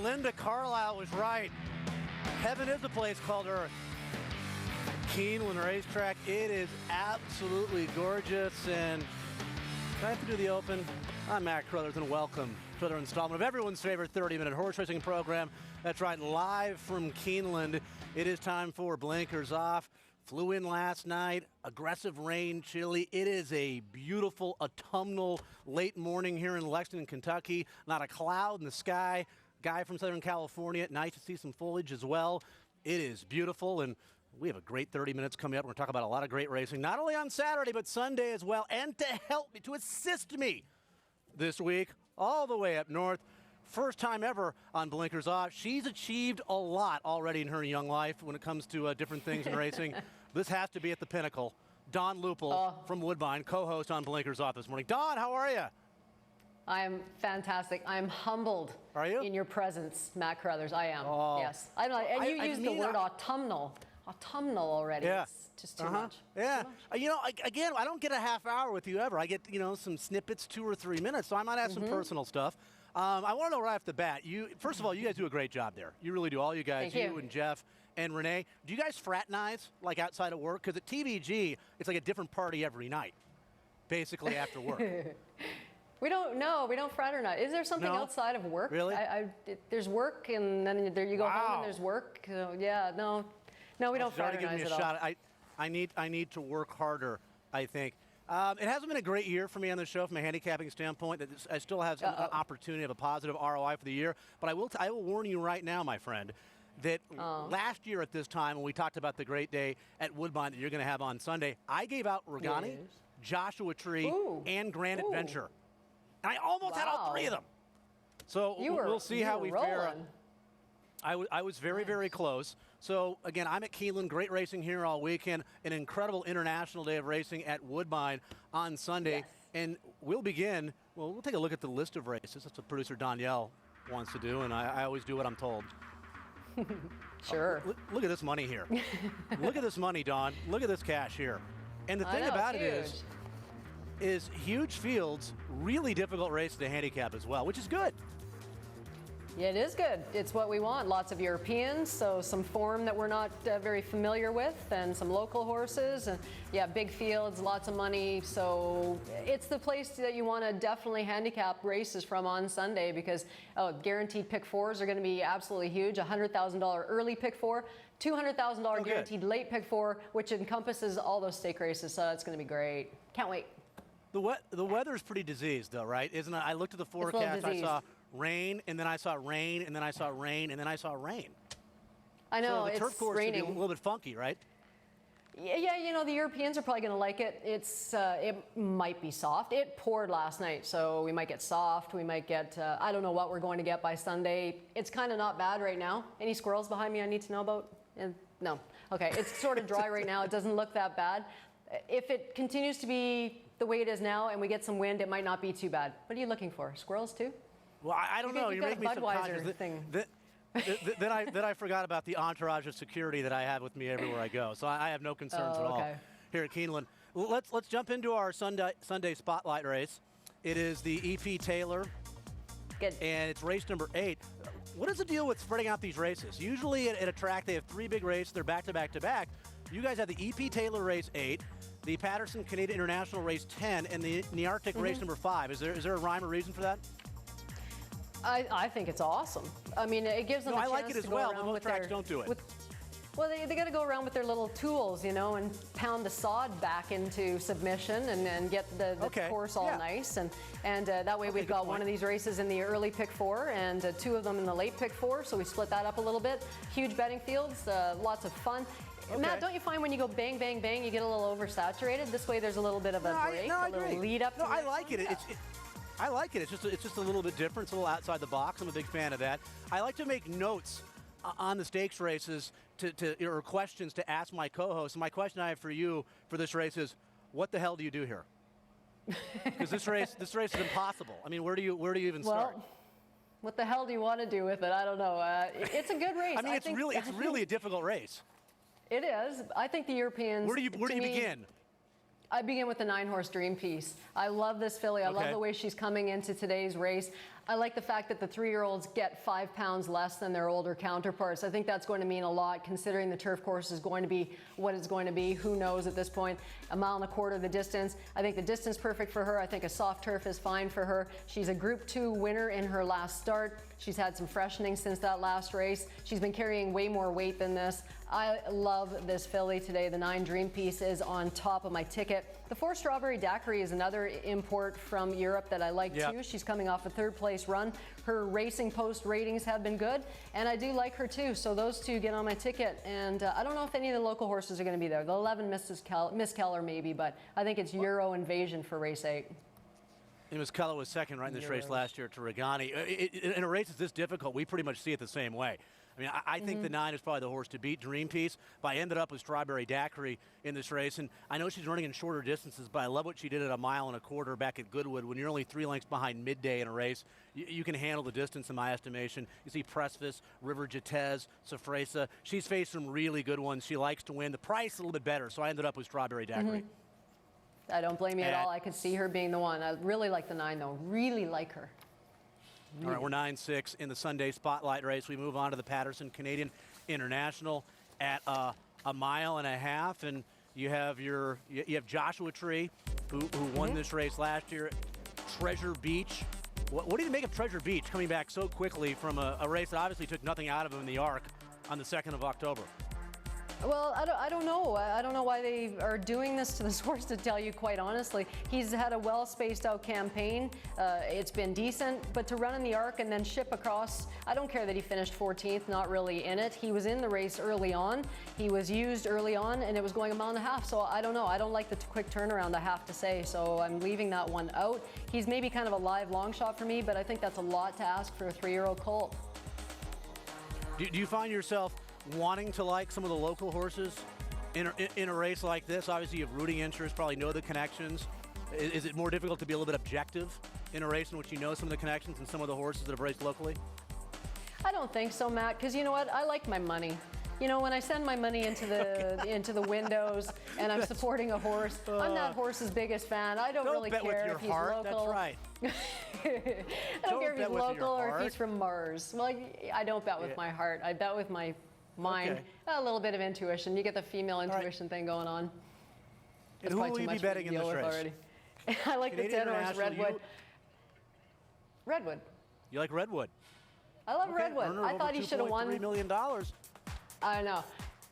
Linda Carlisle was right. Heaven is a place called Earth. Keeneland Racetrack, it is absolutely gorgeous. And I have to do the open. I'm Matt Carothers, and welcome to another installment of everyone's favorite 30-minute horse racing program. That's right, live from Keeneland. It is time for Blinkers Off. Flew in last night, aggressive rain, chilly. It is a beautiful autumnal late morning here in Lexington, Kentucky. Not a cloud in the sky. Guy from Southern California, nice to see some foliage as well. It is beautiful, and we have a great 30 minutes coming up. We're going to talk about a lot of great racing, not only on Saturday, but Sunday as well. And to help me, to assist me this week, all the way up north, first time ever on Blinkers Off. She's achieved a lot already in her young life when it comes to different things in racing. This has to be at the pinnacle. Dawn Lupul from Woodbine, co-host on Blinkers Off this morning. Dawn, how are you? I'm fantastic. I'm humbled in your presence, Matt Carothers. I am, yes. I'm not, and you used the word autumnal. Autumnal already. Yeah. It's just too much. Yeah. You know, again, I don't get a half hour with you ever. I get, some snippets, 2 or 3 minutes, so I might ask some personal stuff. I want to know right off the bat, first of all, you guys do a great job there. You really do. All you guys, you and Jeff and Renee. Do you guys fraternize, like outside of work? Because at TVG, it's like a different party every night, basically after work. We don't fraternize. Is there something outside of work? Really? There's work, and then there you go home and there's work. So, yeah, no, we don't fraternize at all. I need to work harder, I think. It hasn't been a great year for me on the show from a handicapping standpoint. I still have an opportunity of a positive ROI for the year. But I will warn you right now, my friend, that last year at this time when we talked about the great day at Woodbine that you're going to have on Sunday, I gave out Regani, Joshua Tree, and Grand Adventure. And I almost had all 3 of them. So we'll see how we fare. I was very, very close. So, again, I'm at Keeneland. Great racing here all weekend. An incredible international day of racing at Woodbine on Sunday. Yes. And we'll begin. Well, we'll take a look at the list of races. That's what producer Danielle wants to do, and I always do what I'm told. Sure. Look at this money here. Look at this money, Dawn. Look at this cash here. And the thing about it is huge fields, really difficult race to handicap as well, which is good. Yeah, it is good. It's what we want. Lots of Europeans, so some form that we're not very familiar with, and some local horses, and big fields, lots of money. So it's the place that you want to definitely handicap races from on Sunday, because guaranteed pick 4s are going to be absolutely huge. $100,000 early pick 4, $200,000 guaranteed late pick 4, which encompasses all those stake races. So it's going to be great. Can't wait. The weather's pretty diseased, though, right? Isn't it? I looked at the forecast. I saw rain, and then I saw rain, and then I saw rain, and then I saw rain. I know, so the turf course raining. Should be a little bit funky, right? Yeah, the Europeans are probably going to like it. It might be soft. It poured last night, so we might get soft. We might get, I don't know what we're going to get by Sunday. It's kind of not bad right now. Any squirrels behind me I need to know about? No. Okay, it's sort of dry right now. It doesn't look that bad. If it continues to be the way it is now and we get some wind, it might not be too bad. What are you looking for? Squirrels too? Well, I don't know. You're making me subconscious. Then I forgot about the entourage of security that I have with me everywhere I go. So I have no concerns at all here at Keeneland. Let's jump into our Sunday spotlight race. It is the E.P. Taylor. Good. And it's race number 8. What is the deal with spreading out these races? Usually at a track they have 3 big races. They're back to back to back. You guys have the E.P. Taylor race 8, the Pattison Canadian International race 10, and the Nearctic race number 5. Is there a rhyme or reason for that? I think it's awesome. I mean, it gives them a chance to go around. I like it as well, but most tracks don't do it. Well, they got to go around with their little tools, and pound the sod back into submission and get the course all nice. And that way we've got one of these races in the early pick 4 and 2 of them in the late pick 4. So we split that up a little bit. Huge betting fields, lots of fun. Matt, don't you find when you go bang, bang, bang, you get a little oversaturated? This way there's a little bit of a break, a little lead up to I like it. I like it. It's just a little bit different. It's a little outside the box. I'm a big fan of that. I like to make notes on the stakes races or questions to ask my co-host. My question I have for you for this race is, what the hell do you do here? Because this race is impossible. I mean, where do you even start? What the hell do you want to do with it? I don't know. It's a good race. I mean, it's really a difficult race. It is. I think the Europeans. Where do you begin? I begin with the 9-horse Dream Piece. I love this filly. I love the way she's coming into today's race. I like the fact that the 3-year-olds get 5 pounds less than their older counterparts. I think that's going to mean a lot, considering the turf course is going to be what it's going to be. Who knows at this point? 1.25 miles the distance. I think the distance perfect for her. I think a soft turf is fine for her. She's a Group 2 winner in her last start. She's had some freshening since that last race. She's been carrying way more weight than this. I love this filly today. The 9 Dream Piece is on top of my ticket. The 4 Strawberry Daiquiri is another import from Europe that I like too. She's coming off a 3rd place run. Her Racing Post ratings have been good, and I do like her too. So those 2 get on my ticket. And I don't know if any of the local horses are going to be there. The 11 Miss Keller maybe, but I think it's Euro Invasion for race 8. Miss Keller was second right in this race last year to Regani. In a race that's this difficult, we pretty much see it the same way. I mean, I think the 9 is probably the horse to beat, Dream Piece, but I ended up with Strawberry Daiquiri in this race, and I know she's running in shorter distances, but I love what she did at 1.25 miles back at Goodwood. When you're only 3 lengths behind midday in a race, you can handle the distance in my estimation. You see Precipice, River Jatez, Safresa. She's faced some really good ones. She likes to win. The price a little bit better, so I ended up with Strawberry Daiquiri. I don't blame you at all. I could see her being the one. I really like the 9, though. Really like her. All right, we're 9-6 in the Sunday Spotlight race. We move on to the Pattison Canadian International at 1.5 miles, and you have Joshua Tree, who won this race last year. Treasure Beach. What do you make of Treasure Beach coming back so quickly from a race that obviously took nothing out of him in the Arc on the 2nd of October? Well, I don't know. I don't know why they are doing this to this horse, to tell you quite honestly. He's had a well-spaced out campaign. It's been decent, but to run in the Arc and then ship across, I don't care that he finished 14th, not really in it. He was in the race early on. He was used early on, and it was going 1.5 miles. So I don't know. I don't like the quick turnaround, I have to say. So I'm leaving that one out. He's maybe kind of a live long shot for me, but I think that's a lot to ask for a 3-year-old colt. Do you find yourself wanting to like some of the local horses in a race like this? Obviously, you have rooting interest, probably know the connections. Is it more difficult to be a little bit objective in a race in which you know some of the connections and some of the horses that have raced locally? I don't think so, Matt, because you know what? I like my money. You know, when I send my money into the into the windows and I'm supporting a horse, I'm that horse's biggest fan. I don't really care if he's local. That's right. I don't care if he's local or if he's from Mars. Well, I don't bet with my heart. I bet with my mind. A little bit of intuition. You get the female intuition thing going on. And who will you be betting in this race? Already. I like the 10 horse Redwood. Redwood. You like Redwood? I love Redwood. I thought he should have won. $3 million. I know.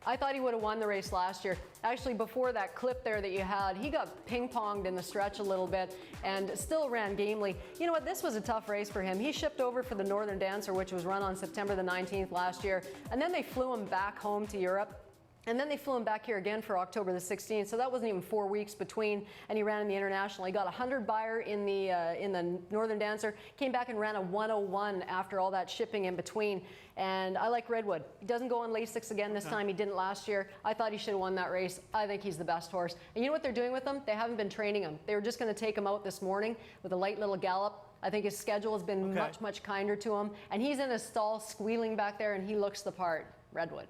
I thought he would have won the race last year. Actually, before that clip there that you had, he got ping-ponged in the stretch a little bit and still ran gamely. You know what? This was a tough race for him. He shipped over for the Northern Dancer, which was run on September the 19th last year, and then they flew him back home to Europe. And then they flew him back here again for October the 16th, so that wasn't even 4 weeks between, and he ran in the International. He got a 100 buyer in the Northern Dancer, came back and ran a 101 after all that shipping in between. And I like Redwood. He doesn't go on Lasix again this time. He didn't last year. I thought he should have won that race. I think he's the best horse. And you know what they're doing with him? They haven't been training him. They were just going to take him out this morning with a light little gallop. I think his schedule has been much kinder to him. And he's in his stall squealing back there, and he looks the part. Redwood.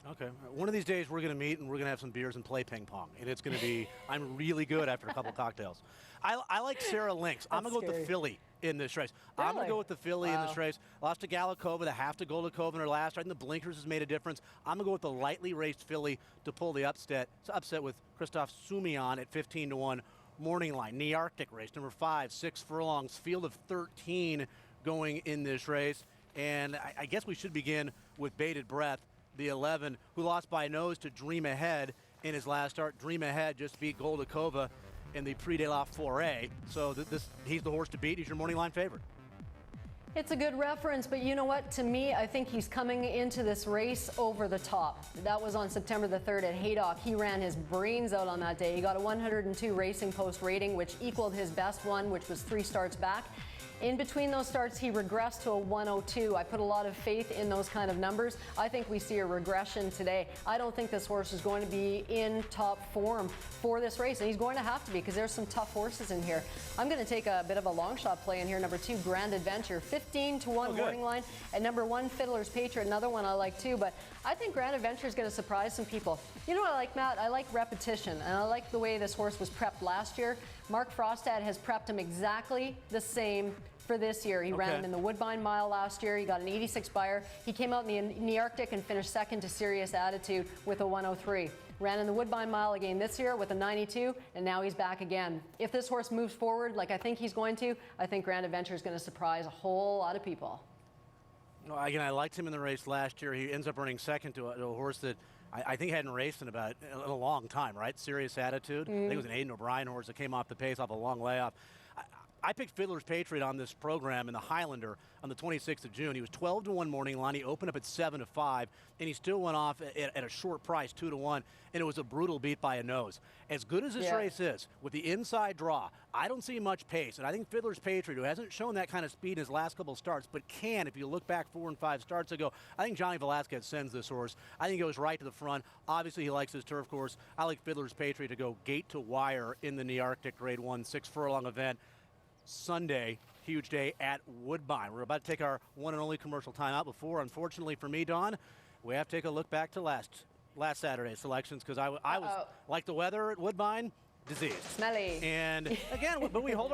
Okay. One of these days we're going to meet and we're going to have some beers and play ping pong. And it's going to be, I'm really good after a couple cocktails. I like Sarah Lynx. I'm going to go with the filly in this race. Really? I'm going to go with the filly in this race. Lost to Galikova, the half to Golikova in her last. I think the blinkers has made a difference. I'm going to go with the lightly raced filly to pull the upset. It's upset with Christoph Sumion at 15-1 morning line. Nearctic race, number 5, 6 furlongs, field of 13 going in this race. And I guess we should begin with bated breath. The 11, who lost by a nose to Dream Ahead in his last start. Dream Ahead just beat Goldakova in the Prix de la Forêt. So he's the horse to beat. He's your morning line favorite. It's a good reference, but you know what? To me, I think he's coming into this race over the top. That was on September the 3rd at Haydock. He ran his brains out on that day. He got a 102 Racing Post rating, which equaled his best one, which was 3 starts back. In between those starts, he regressed to a 102. I put a lot of faith in those kind of numbers. I think we see a regression today. I don't think this horse is going to be in top form for this race, and he's going to have to be because there's some tough horses in here. I'm going to take a bit of a long shot play in here. Number 2, Grand Adventure, 15-1 morning line. And number 1, Fiddler's Patriot, another one I like too. But I think Grand Adventure is going to surprise some people. You know what I like, Matt? I like repetition, and I like the way this horse was prepped last year. Mark Frostad has prepped him exactly the same for this year. He ran him in the Woodbine Mile last year. He got an 86 buyer. He came out in the Nearctic and finished second to Serious Attitude with a 103. Ran in the Woodbine Mile again this year with a 92, and now he's back again. If this horse moves forward like I think he's going to, I think Grand Adventure is going to surprise a whole lot of people. Well, again, I liked him in the race last year. He ends up running second to a horse that I think hadn't raced in about a long time, right? Serious Attitude. I think it was an Aidan O'Brien horse that came off the pace off a long layoff. I picked Fiddler's Patriot on this program in the Highlander on the 26th of June. He was 12-1 morning line. He opened up at 7-5, and he still went off at a short price, 2-1, and it was a brutal beat by a nose. As good as this race is, with the inside draw, I don't see much pace, and I think Fiddler's Patriot, who hasn't shown that kind of speed in his last couple of starts, but can, if you look back 4 and 5 starts ago, I think Johnny Velasquez sends this horse. I think he goes right to the front. Obviously, he likes his turf course. I like Fiddler's Patriot to go gate to wire in the Nearctic Grade 1 6-furlong event. Sunday, huge day at Woodbine. We're about to take our one and only commercial timeout before, unfortunately for me, Dawn, we have to take a look back to last Saturday's selections because I was, like the weather at Woodbine, diseased. Smelly. And again, but we hold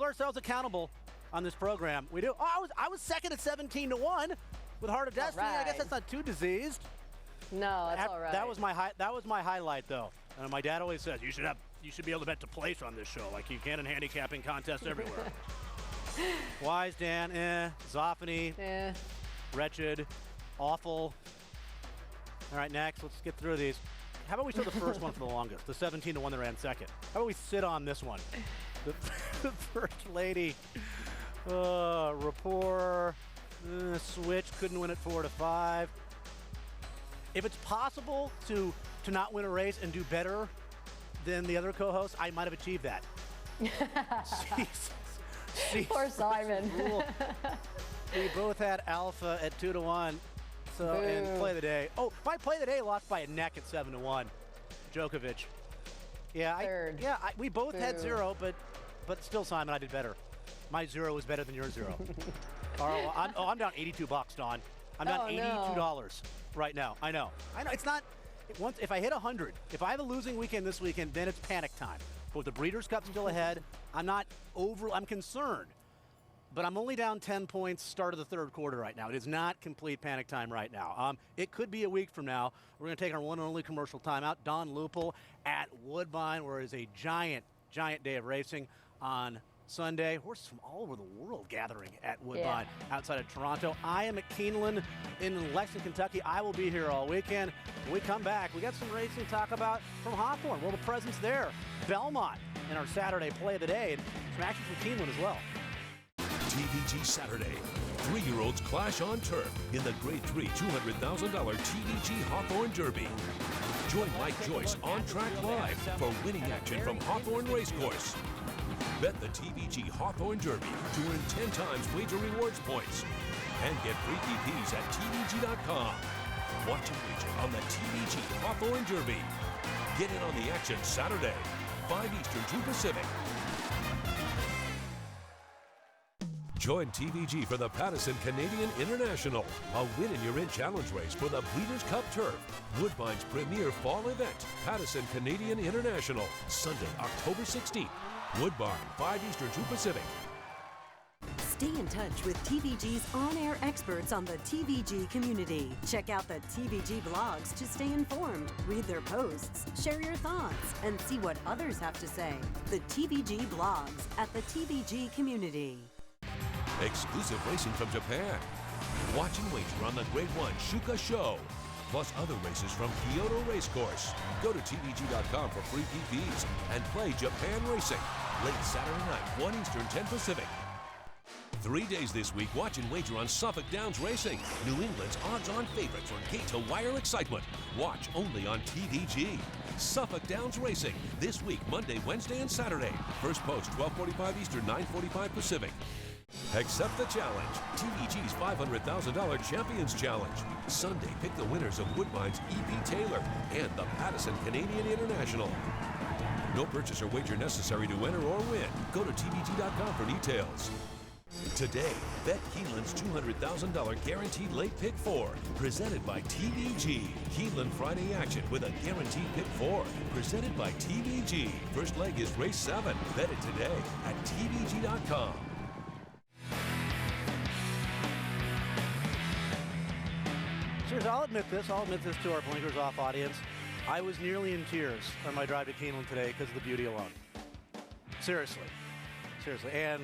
ourselves accountable on this program. We do. Oh, I was second at 17-1 with Heart of Destiny. Right. I guess that's not too diseased. No, that's all right. That was my highlight, though. And my dad always says you should be able to bet to place on this show like you can in handicapping contests everywhere. Wise Dan, Zoffany, wretched, awful. All right, next, let's get through these. How about we show the first one for the longest, the 17-1 that ran second? How about we sit on this one? The First Lady, Rapport, switch, couldn't win at 4-5. If it's possible to not win a race and do better than the other co-hosts, I might have achieved that. Poor Simon. We both had Alpha at 2-1. So, and Play the Day. Oh, my Play the Day lost by a neck at 7-1. Djokovic. Yeah, we both had 0, but still, Simon, I did better. My 0 was better than your 0. I'm down $82, Dawn. I'm down $82 right now. I know. It's not. If I hit 100, if I have a losing weekend this weekend, then it's panic time. But with the Breeders' Cup still ahead, I'm concerned. But I'm only down 10 points start of the third quarter right now. It is not complete panic time right now. It could be a week from now. We're going to take our one and only commercial timeout. Don Lupul at Woodbine, where it is a giant day of racing on Sunday. Horses from all over the world gathering at Woodbine outside of Toronto. I am at Keeneland in Lexington, Kentucky. I will be here all weekend. When we come back, we got some racing to talk about from Hawthorne. Well, the presence there. Belmont in our Saturday Play of the Day. And some action from Keeneland as well. TVG Saturday. 3-year-olds clash on turf in the Grade 3 $200,000 TVG Hawthorne Derby. Join Mike Joyce on Track Live for winning action from Hawthorne Racecourse. Bet the TVG Hawthorne Derby to earn 10 times wager rewards points. And get free PPs at TVG.com. Watch and wager on the TVG Hawthorne Derby. Get in on the action Saturday, 5 Eastern, 2 Pacific. Join TVG for the Pattison Canadian International, a win-and-you're-in challenge race for the Breeders' Cup Turf. Woodbine's premier fall event, Pattison Canadian International, Sunday, October 16th. Woodbine, 5 Eastern, 2 Pacific. Stay in touch with TVG's on-air experts on the TVG community. Check out the TVG blogs to stay informed, read their posts, share your thoughts, and see what others have to say. The TVG blogs at the TVG community. Exclusive racing from Japan. Watch and wager on the Grade 1 Shuka Show. Plus other races from Kyoto Racecourse. Go to TVG.com for free PPs and play Japan Racing. Late Saturday night, 1 Eastern, 10 Pacific. 3 days this week, watch and wager on Suffolk Downs Racing. New England's odds-on favorite for gate-to-wire excitement. Watch only on TVG. Suffolk Downs Racing. This week, Monday, Wednesday, and Saturday. First post, 12:45 Eastern, 9:45 Pacific. Accept the challenge. TVG's $500,000 Champions Challenge. Sunday, pick the winners of Woodbine's E.B. Taylor and the Pattison Canadian International. No purchase or wager necessary to enter or win. Go to TVG.com for details. Today, bet Keeneland's $200,000 guaranteed late pick 4, presented by TVG. Keeneland Friday action with a guaranteed pick 4, presented by TVG. First leg is race 7. Bet it today at TVG.com. Seriously, I'll admit this to our Blinkers Off audience. I was nearly in tears on my drive to Keeneland today because of the beauty alone. Seriously. And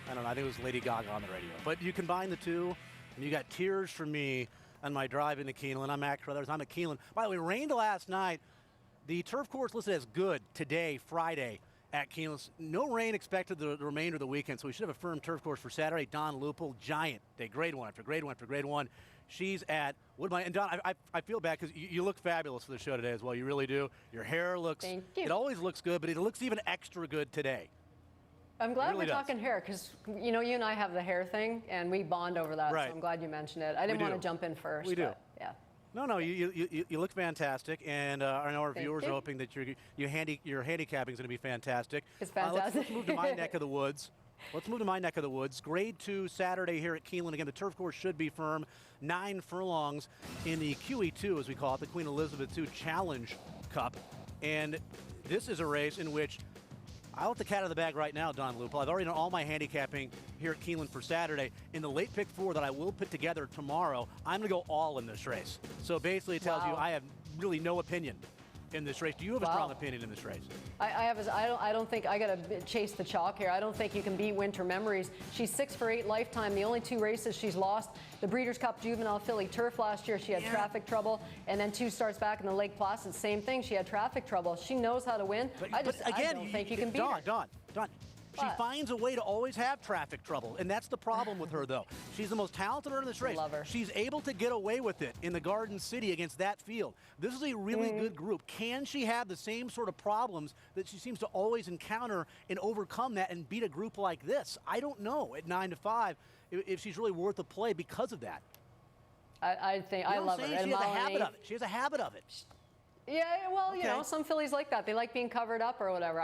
I don't know, I think it was Lady Gaga on the radio. But you combine the two, and you got tears from me on my drive into Keeneland. I'm at Carothers. I'm at Keeneland. By the way, rained last night. The turf course listed as good today, Friday, at Keeneland. No rain expected the remainder of the weekend, so we should have a firm turf course for Saturday. Don Lupul, giant day, grade 1 after grade 1 after grade 1. She's at Woodbine. And Don, I feel bad because you look fabulous for the show today as well. You really do. Your hair looks, thank you. It always looks good, but it looks even extra good today. I'm glad we're talking hair because, you know, you and I have the hair thing, and we bond over that, right. So I'm glad you mentioned it. I didn't want to jump in first. We do. Yeah. No, you look fantastic, and I know our viewers are hoping that your handicapping is going to be fantastic. It's fantastic. Let's move to my neck of the woods. Grade 2 Saturday here at Keeneland. Again, the turf course should be firm. 9 furlongs in the QE2, as we call it, the Queen Elizabeth II Challenge Cup. And this is a race in which I'll let the cat out of the bag right now, Don Lupul. I've already done all my handicapping here at Keeneland for Saturday. In the late pick 4 that I will put together tomorrow, I'm going to go all in this race. So basically it tells you I have really no opinion in this race. Do you have a strong opinion in this race? I don't think I got to chase the chalk here. I don't think you can beat Winter Memories. She's 6 for 8 lifetime. The only 2 races she's lost, the Breeders' Cup Juvenile Filly Turf last year, she had traffic trouble, and then 2 starts back in the Lake Placid, same thing. She had traffic trouble. She knows how to win. I don't think you can beat her. Don. She finds a way to always have traffic trouble, and that's the problem with her, though. She's the most talented runner in this race. Love her. She's able to get away with it in the Garden City against that field. This is a really good group. Can she have the same sort of problems that she seems to always encounter and overcome that and beat a group like this? I don't know at 9-5 if she's really worth a play because of that. I think I love her. She has a habit of it. She has a habit of it. Yeah, well, you know, some fillies like that. They like being covered up or whatever.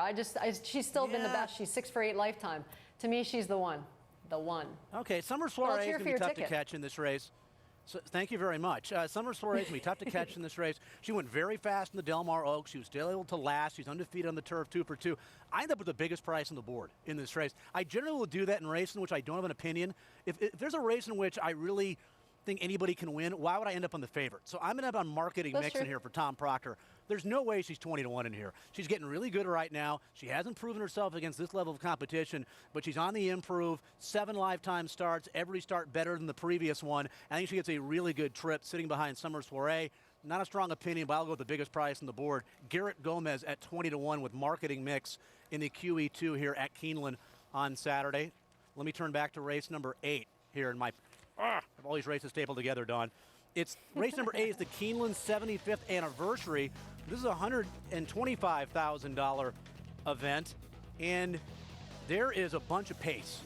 She's still been the best. She's 6 for 8 lifetime. To me, she's the one. The one. Okay, Summer Soiree is going to be tough to catch in this race. So, thank you very much. Summer Soiree is going to be tough to catch in this race. She went very fast in the Del Mar Oaks. She was still able to last. She's undefeated on the turf, 2 for 2. I end up with the biggest price on the board in this race. I generally will do that in races in which I don't have an opinion. If there's a race in which I really think anybody can win, why would I end up on the favorite? So I'm going to have on marketing mix in here for Tom Proctor. There's no way she's 20-1 in here. She's getting really good right now. She hasn't proven herself against this level of competition, but she's on the improve. 7 lifetime starts, every start better than the previous one. I think she gets a really good trip sitting behind Summer Soiree. Not a strong opinion, but I'll go with the biggest price on the board. Garrett Gomez at 20-1 with marketing mix in the QE2 here at Keeneland on Saturday. Let me turn back to race number 8 here in my have all these races stapled together, Don. It's race number 8 is the Keeneland 75th anniversary. This is a $125,000 event, and there is a bunch of pace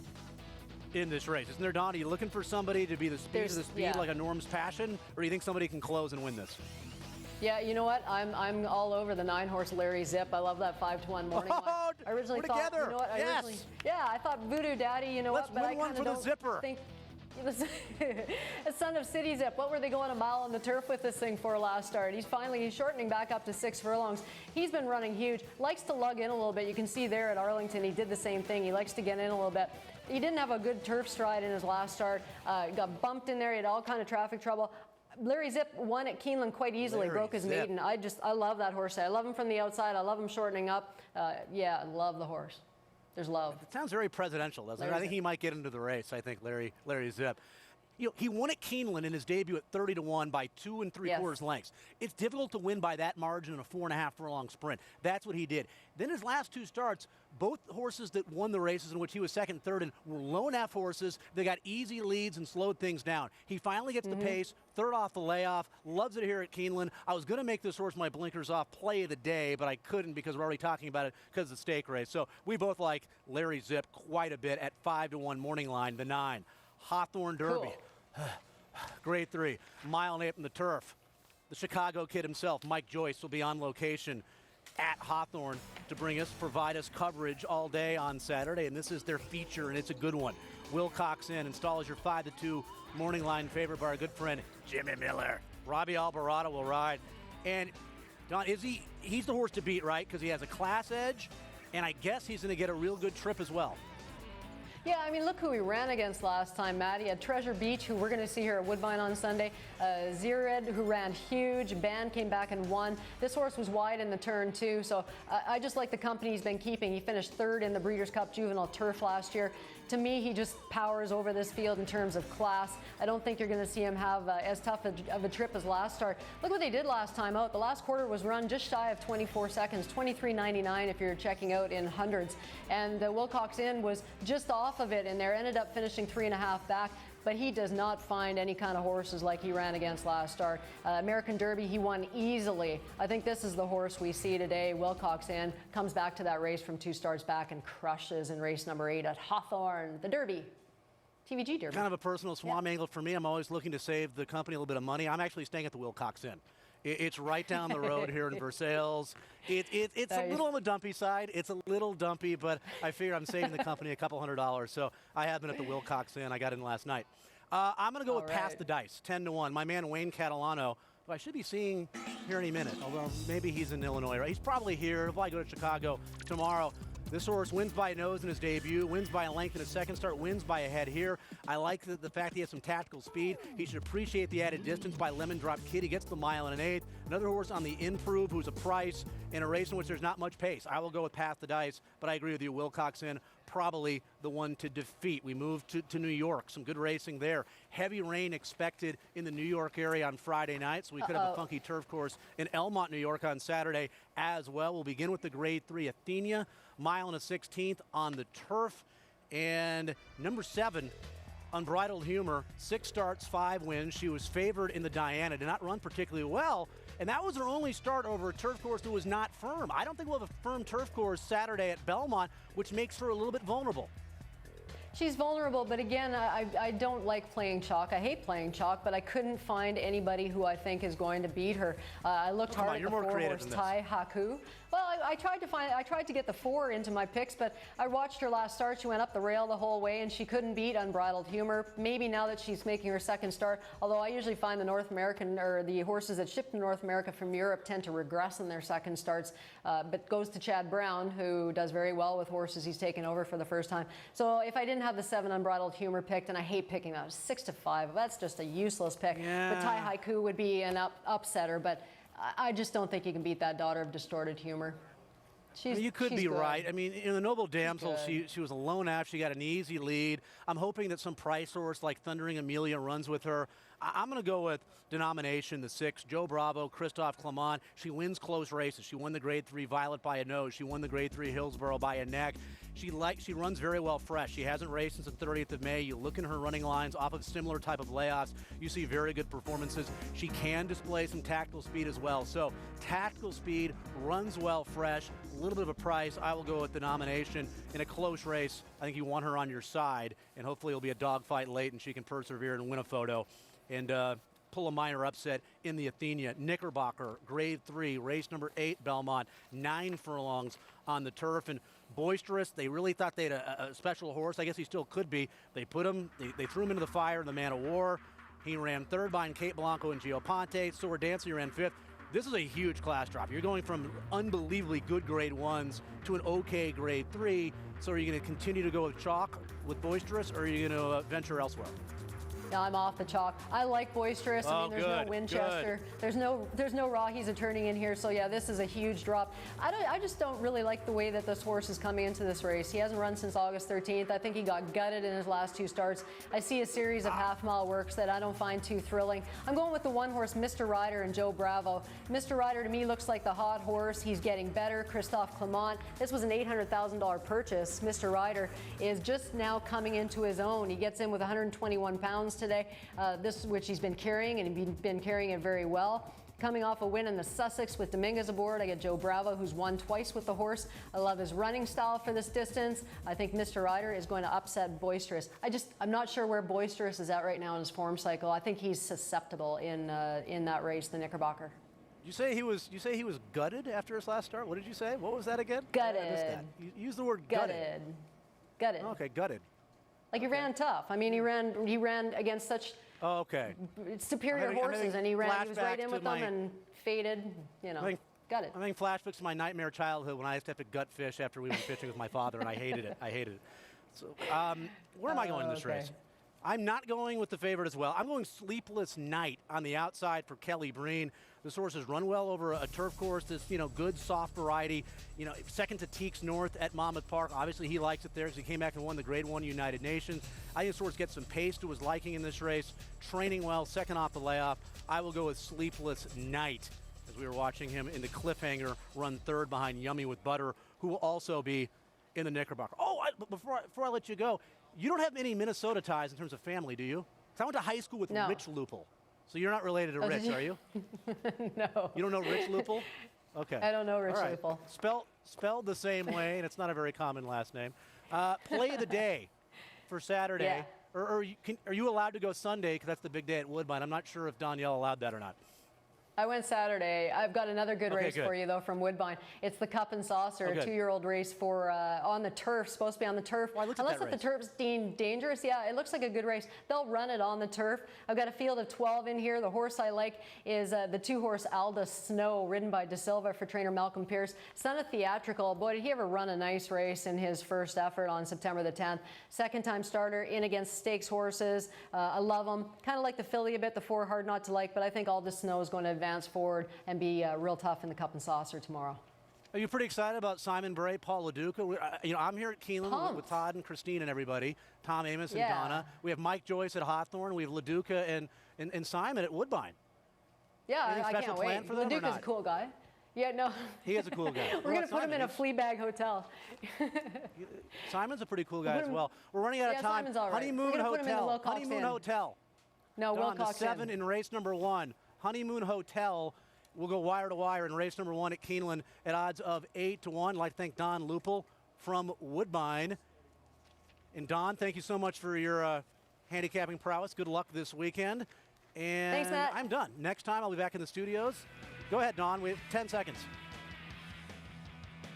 in this race. Isn't there, Don? Are you looking for somebody to be the speed of the speed like a Norm's Passion, or do you think somebody can close and win this? Yeah, you know what? I'm all over the 9-horse Larry Zip. I love that 5-1 morning line. I originally thought, together. you know what? I thought Voodoo Daddy, you know Let's what? But I one for the zipper. Think a son of City Zip. What were they going a mile on the turf with this thing for last start? He's shortening back up to 6 furlongs. He's been running huge. Likes to lug in a little bit. You can see there at Arlington, he did the same thing. He likes to get in a little bit. He didn't have a good turf stride in his last start. Got bumped in there. He had all kind of traffic trouble. Larry Zip won at Keeneland quite easily. Broke his maiden. I love that horse. I love him from the outside. I love him shortening up. Yeah, I love the horse. There's love. It sounds very presidential, doesn't it? I think he might get into the race. I think Larry Zip. You know, he won at Keeneland in his debut at 30-1 by 2 3/4 lengths. It's difficult to win by that margin in a 4.5 furlong sprint. That's what he did. Then his last 2 starts, both horses that won the races in which he was second, third, and were low enough horses. They got easy leads and slowed things down. He finally gets the pace, third off the layoff, loves it here at Keeneland. I was going to make this horse my Blinkers Off play of the day, but I couldn't because we're already talking about it because of the stake race. So we both like Larry Zip quite a bit at 5-1 morning line, the 9. Hawthorne Derby. Cool. Grade 3, mile and 8 from the turf. The Chicago kid himself, Mike Joyce, will be on location at Hawthorne to provide us coverage all day on Saturday, and this is their feature, and it's a good one. Wilcox Inn installs your 5-2 morning line favorite by our good friend Jimmy Miller. Robbie Alvarado will ride, and Don, he's the horse to beat, right? Because he has a class edge, and I guess he's going to get a real good trip as well. Yeah, I mean, look who he ran against last time, Matt. He had Treasure Beach, who we're going to see here at Woodbine on Sunday. Zired, who ran huge. Band came back and won. This horse was wide in the turn, too. So I just like the company he's been keeping. He finished third in the Breeders' Cup Juvenile Turf last year. To me, he just powers over this field in terms of class. I don't think you're going to see him have as tough of a trip as last start. Look what they did last time out. The last quarter was run just shy of 24 seconds, 23.99 if you're checking out in hundreds. And Wilcox Inn was just off of it in there, ended up finishing 3.5 back. But he does not find any kind of horses like he ran against last start. American Derby, he won easily. I think this is the horse we see today. Wilcox Inn comes back to that race from 2 starts back and crushes in race number 8 at Hawthorne, the Derby. TVG Derby. Kind of a personal swam angle for me. I'm always looking to save the company a little bit of money. I'm actually staying at the Wilcox Inn. It's right down the road here in Versailles. It's a little on the dumpy side. It's a little dumpy, but I figure I'm saving the company a couple $100. So I have been at the Wilcox Inn. I got in last night. I'm going to go with Pass the Dice, 10-1. My man Wayne Catalano, who I should be seeing here any minute, although maybe he's in Illinois, right? He's probably here. He'll probably go to Chicago tomorrow. This horse wins by a nose in his debut, wins by a length in his second start, wins by a head here. I like the fact he has some tactical speed. He should appreciate the added distance by Lemon Drop Kid. He gets the 1 1/8. Another horse on the improve who's a price in a race in which there's not much pace. I will go with Pass the Dice, but I agree with you. Wilcox Inn, probably the one to defeat. We move to New York. Some good racing there. Heavy rain expected in the New York area on Friday night, so we could have a funky turf course in Elmont, New York on Saturday as well. We'll begin with the Grade 3 Athenia, 1 1/16 on the turf. And number 7, Unbridled Humor, 6 starts, 5 wins. She was favored in the Diana, did not run particularly well, and that was her only start over a turf course that was not firm. I don't think we'll have a firm turf course Saturday at Belmont, which makes her a little bit vulnerable. She's vulnerable, but again, I don't like playing chalk. I hate playing chalk, but I couldn't find anybody who I think is going to beat her. I looked hard at the 4-horse Tai Haku. Well, I tried to get the 4 into my picks, but I watched her last start. She went up the rail the whole way, and she couldn't beat Unbridled Humor. Maybe now that she's making her second start, although I usually find the North American, or the horses that ship to North America from Europe tend to regress in their second starts, but goes to Chad Brown, who does very well with horses he's taken over for the first time. So if I didn't have the 7 Unbridled Humor picked, and I hate picking that, 6-5, that's just a useless pick. Yeah. But Tai Haiku would be an upsetter, but I just don't think you can beat that Daughter of Distorted Humor. You could be right. I mean, in the Noble Damsel, she was a lone app. She got an easy lead. I'm hoping that some price horse like Thundering Amelia runs with her. I'm going to go with Denomination, the 6, Joe Bravo, Christophe Clement. She wins close races. She won the Grade 3 Violet by a nose. She won the Grade 3 Hillsborough by a neck. She runs very well fresh. She hasn't raced since the 30th of May. You look in her running lines off of similar type of layoffs, you see very good performances. She can display some tactical speed as well. So tactical speed, runs well fresh, a little bit of a price. I will go with Denomination in a close race. I think you want her on your side, and hopefully it'll be a dogfight late and she can persevere and win a photo and pull a minor upset in the Athenia. Knickerbocker, Grade 3, race number 8, Belmont, 9 furlongs on the turf. And Boisterous, they really thought they had a special horse. I guess he still could be. They threw him into the fire in the Man of War. He ran 3rd behind Kate Blanco and Gio Ponte. Sword Dancer ran 5th. This is a huge class drop. You're going from unbelievably good Grade 1s to an okay Grade 3. So are you going to continue to go with chalk with Boisterous, or are you going to venture elsewhere? No, I'm off the chalk. I like Boisterous. I mean, there's no Winchester. There's no Rahi's turning in here. So yeah, this is a huge drop. I just don't really like the way that this horse is coming into this race. He hasn't run since August 13th. I think he got gutted in his last 2 starts. I see a series of half-mile works that I don't find too thrilling. I'm going with the 1-horse Mr. Rider and Joe Bravo. Mr. Rider to me looks like the hot horse. He's getting better. Christophe Clement. This was an $800,000 purchase. Mr. Rider is just now coming into his own. He gets in with 121 pounds today, which he's been carrying, and he's been carrying it very well. Coming off a win in the Sussex with Dominguez aboard, I get Joe Bravo, who's won twice with the horse. I love his running style for this distance. I think Mr. Rider is going to upset Boisterous. I'm not sure where Boisterous is at right now in his form cycle. I think he's susceptible in that race, the Knickerbocker. You say he was gutted after his last start? What did you say? What was that again? Gutted. You use the word gutted. Gutted. Okay, gutted. Like he ran tough. I mean, he ran against such superior horses, and he was right in with them and faded. You know, gutted. I'm having flashbacks to my nightmare childhood when I used to have to gut fish after we went fishing with my father, and I hated it. So, where am I going in this race? I'm not going with the favorite as well. I'm going Sleepless Night on the outside for Kelly Breen. This horse has run well over a turf course, this, good soft variety. Second to Teeks North at Monmouth Park. Obviously, he likes it there because he came back and won the Grade 1 United Nations. I think this horse gets some pace to his liking in this race. Training well, second off the layoff. I will go with Sleepless Night as we were watching him in the cliffhanger run third behind Yummy with Butter, who will also be in the Knickerbocker. Before I let you go, you don't have any Minnesota ties in terms of family, do you? 'Cause I went to high school with Rich Lupul. So you're not related to Rich, are you? No. You don't know Rich Lupul? Okay. I don't know Rich Lupul. Spelled the same way, and it's not a very common last name. Play of the day for Saturday. Yeah. Or are you allowed to go Sunday because that's the big day at Woodbine? I'm not sure if Danielle allowed that or not. I went Saturday. I've got another good race for you, though, from Woodbine. It's the Cup and Saucer, a 2-year-old race for on the turf, supposed to be on the turf. Well, unless the turf's deemed dangerous. Yeah, it looks like a good race. They'll run it on the turf. I've got a field of 12 in here. The horse I like is the 2-horse Alda Snow, ridden by De Silva for trainer Malcolm Pierce. Son of Theatrical. Boy, did he ever run a nice race in his first effort on September the 10th. Second-time starter in against stakes horses. I love him. Kind of like the filly a bit, the 4 hard not to like, but I think Alda Snow is going to advance forward and be real tough in the Cup and Saucer tomorrow. Are you pretty excited about Simon Bray, Paul LaDuca? I'm here at Keeneland with Todd and Christine and everybody, Tom Amos and Donna. We have Mike Joyce at Hawthorne. We have LaDuca and Simon at Woodbine. Yeah, I can't wait. LaDuca's a cool guy. Yeah, no. He is a cool guy. We're going to put him in a flea bag hotel. Simon's a pretty cool guy as well. We're running out of time. Simon's all right. Honeymoon Hotel. No, Wilcox 7 in race number 1. Honeymoon Hotel will go wire to wire in race number 1 at Keeneland at odds of 8-1. I'd like to thank Don Lupul from Woodbine. And Don, thank you so much for your handicapping prowess. Good luck this weekend. And thanks, Matt. I'm done. Next time I'll be back in the studios. Go ahead, Don. We have 10 seconds.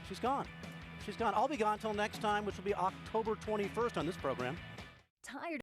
She's gone. I'll be gone until next time, which will be October 21st on this program. Tired